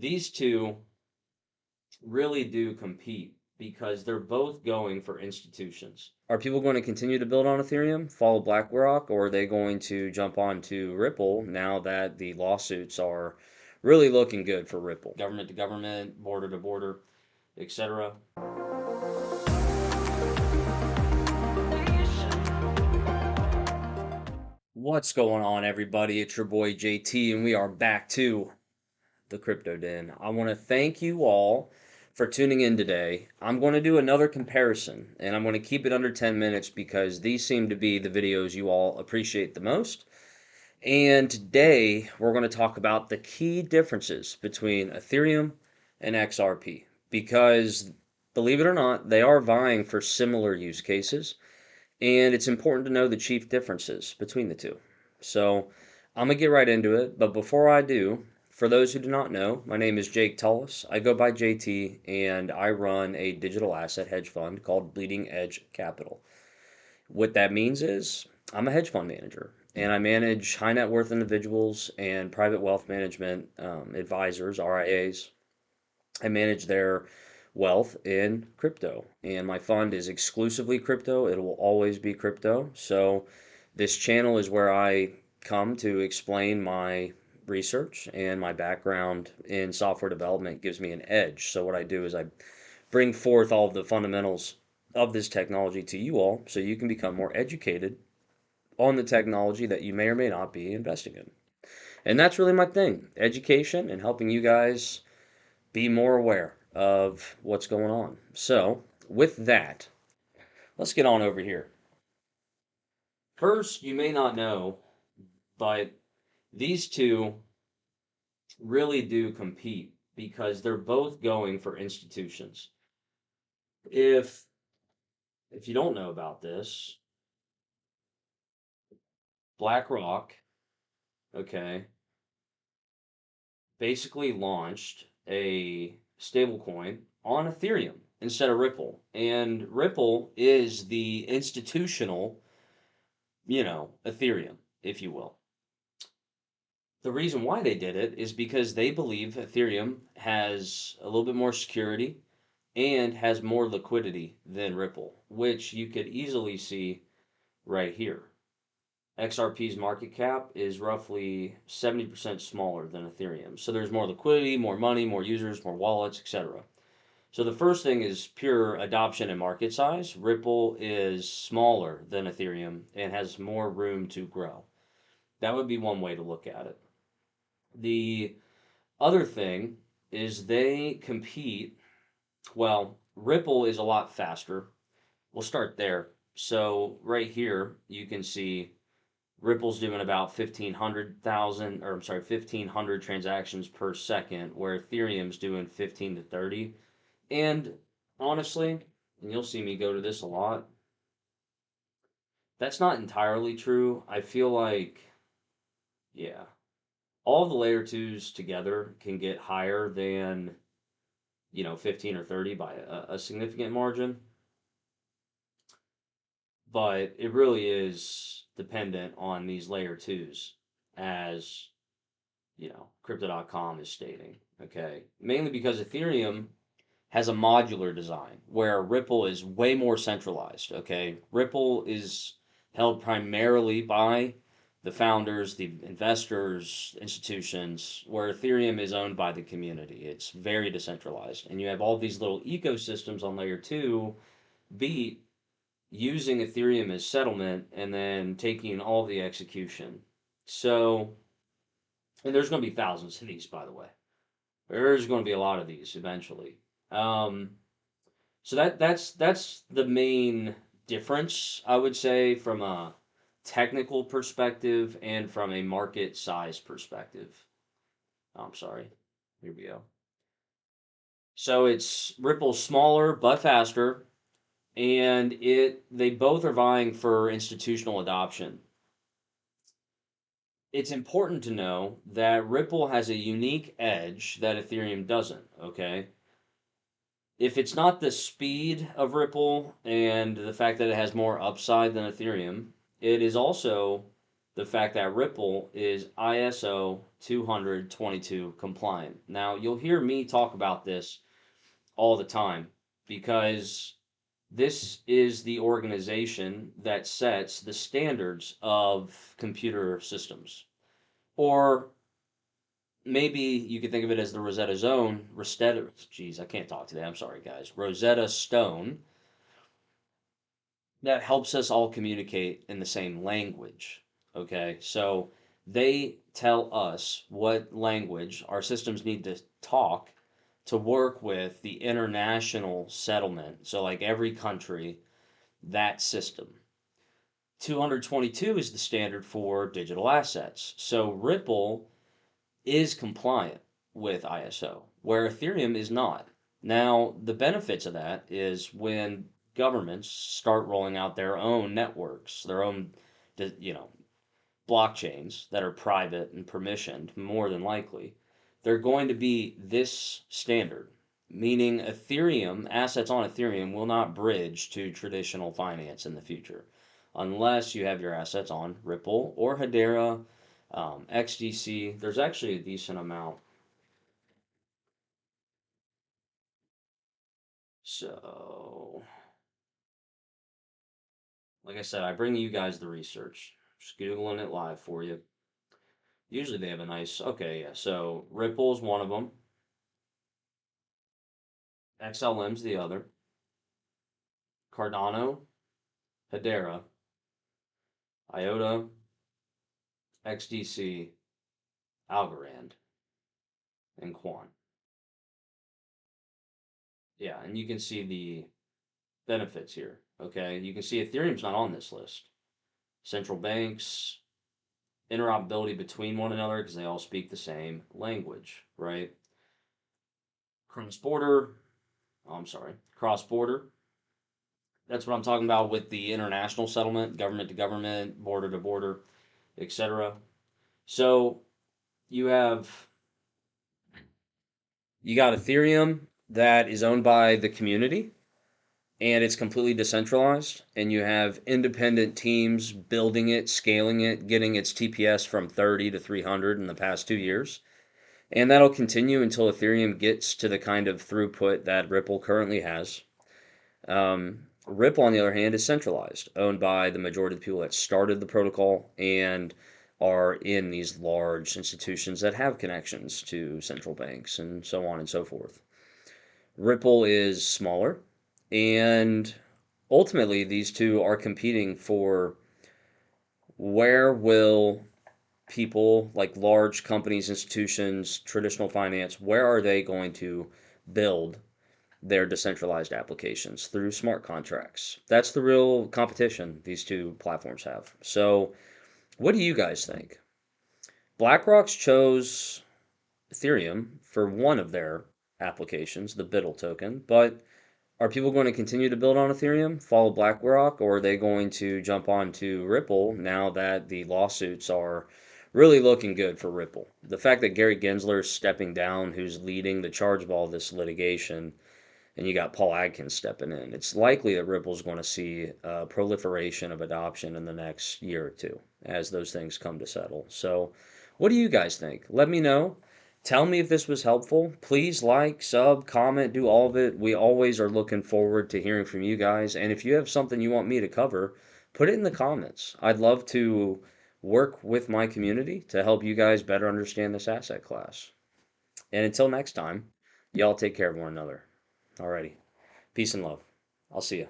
These two really do compete because they're both going for institutions. Are people going to continue to build on Ethereum, follow BlackRock, or are they going to jump onto Ripple now that the lawsuits are really looking good for Ripple? Government to government, border to border, etc. What's going on, everybody? It's your boy JT, and we are back to the Crypto Den. I want to thank you all for tuning in today. I'm going to do another comparison, and I'm going to keep it under 10 minutes because these seem to be the videos you all appreciate the most. And today we're going to talk about the key differences between Ethereum and XRP because, believe it or not, they are vying for similar use cases, and it's important to know the chief differences between the two. So I'm going to get right into it, but before I do, for those who do not know, my name is Jake Tullis. I go by JT, and I run a digital asset hedge fund called Bleeding Edge Capital. What that means is I'm a hedge fund manager, and I manage high net worth individuals and private wealth management advisors, RIAs. I manage their wealth in crypto, and my fund is exclusively crypto. It will always be crypto. So, this channel is where I come to explain my research, and my background in software development gives me an edge. So, what I do is I bring forth all of the fundamentals of this technology to you all so you can become more educated on the technology that you may or may not be investing in. And that's really my thing, education and helping you guys be more aware of what's going on. So, with that, let's get on over here. First, you may not know, but these two really do compete because they're both going for institutions. If if you don't know about this, BlackRock, okay, basically launched a stablecoin on Ethereum instead of Ripple. And Ripple is the institutional, Ethereum, if you will. The reason why they did it is because they believe Ethereum has a little bit more security and has more liquidity than Ripple, which you could easily see right here. XRP's market cap is roughly 70% smaller than Ethereum. So there's more liquidity, more money, more users, more wallets, etc. So the first thing is pure adoption and market size. Ripple is smaller than Ethereum and has more room to grow. That would be one way to look at it. The other thing is they compete. Well, Ripple is a lot faster. We'll start there. So right here, you can see Ripple's doing about 1,500 transactions per second, where Ethereum's doing 15 to 30. And honestly, and you'll see me go to this a lot, that's not entirely true. I feel like, yeah, all the layer twos together can get higher than 15 or 30 by a significant margin, but it really is dependent on these layer twos, as crypto.com is stating. Okay, mainly because Ethereum has a modular design where Ripple is way more centralized. Okay, Ripple is held primarily by the founders, the investors, institutions, where Ethereum is owned by the community. It's very decentralized. And you have all these little ecosystems on layer two beat using Ethereum as settlement and then taking all the execution. So, and there's going to be thousands of these, by the way. There's going to be a lot of these eventually. Um, so that's the main difference, I would say, from a technical perspective and from a market size perspective. Oh, I'm sorry. Here we go. So it's Ripple's smaller but faster, and they both are vying for institutional adoption. It's important to know that Ripple has a unique edge that Ethereum doesn't, okay? If it's not the speed of Ripple and the fact that it has more upside than Ethereum, it is also the fact that Ripple is ISO 222 compliant. Now, you'll hear me talk about this all the time because this is the organization that sets the standards of computer systems. Or maybe you could think of it as the Rosetta Zone, Rosetta, geez, I can't talk today. I'm sorry, guys. Rosetta Stone that helps us all communicate in the same language. Okay, so they tell us what language our systems need to talk to work with the international settlement. So, like every country, that system. 222 is the standard for digital assets. So, Ripple is compliant with ISO, where Ethereum is not. Now, the benefits of that is when governments start rolling out their own networks, their own, you know, blockchains that are private and permissioned, more than likely, they're going to be this standard, meaning Ethereum, assets on Ethereum will not bridge to traditional finance in the future unless you have your assets on Ripple or Hedera, XDC. There's actually a decent amount. So, like I said, I bring you guys the research. Just Googling it live for you. Usually they have a nice, okay, yeah. So Ripple's one of them. XLM's the other. Cardano, Hedera, IOTA, XDC, Algorand, and Quant. Yeah, and you can see the benefits here. Okay, you can see Ethereum's not on this list. Central banks, interoperability between one another because they all speak the same language, right? Cross border, oh, I'm sorry, cross border. That's what I'm talking about with the international settlement, government to government, border to border, etc. So you have you got Ethereum that is owned by the community and it's completely decentralized, and you have independent teams building it, scaling it, getting its TPS from 30 to 300 in the past 2 years. And that'll continue until Ethereum gets to the kind of throughput that Ripple currently has. Ripple, on the other hand, is centralized, owned by the majority of the people that started the protocol and are in these large institutions that have connections to central banks and so on and so forth. Ripple is smaller, and ultimately, these two are competing for where will people like large companies, institutions, traditional finance, where are they going to build their decentralized applications through smart contracts? That's the real competition these two platforms have. So, what do you guys think? BlackRock's chose Ethereum for one of their applications, the BIDL token, but are people going to continue to build on Ethereum, follow BlackRock, or are they going to jump onto Ripple now that the lawsuits are really looking good for Ripple? The fact that Gary Gensler is stepping down, who's leading the charge of all this litigation, and you got Paul Adkins stepping in, it's likely that Ripple's going to see a proliferation of adoption in the next year or two as those things come to settle. So, what do you guys think? Let me know. Tell me if this was helpful. Please like, sub, comment, do all of it. We always are looking forward to hearing from you guys. And if you have something you want me to cover, put it in the comments. I'd love to work with my community to help you guys better understand this asset class. And until next time, y'all take care of one another. Alrighty. Peace and love. I'll see you.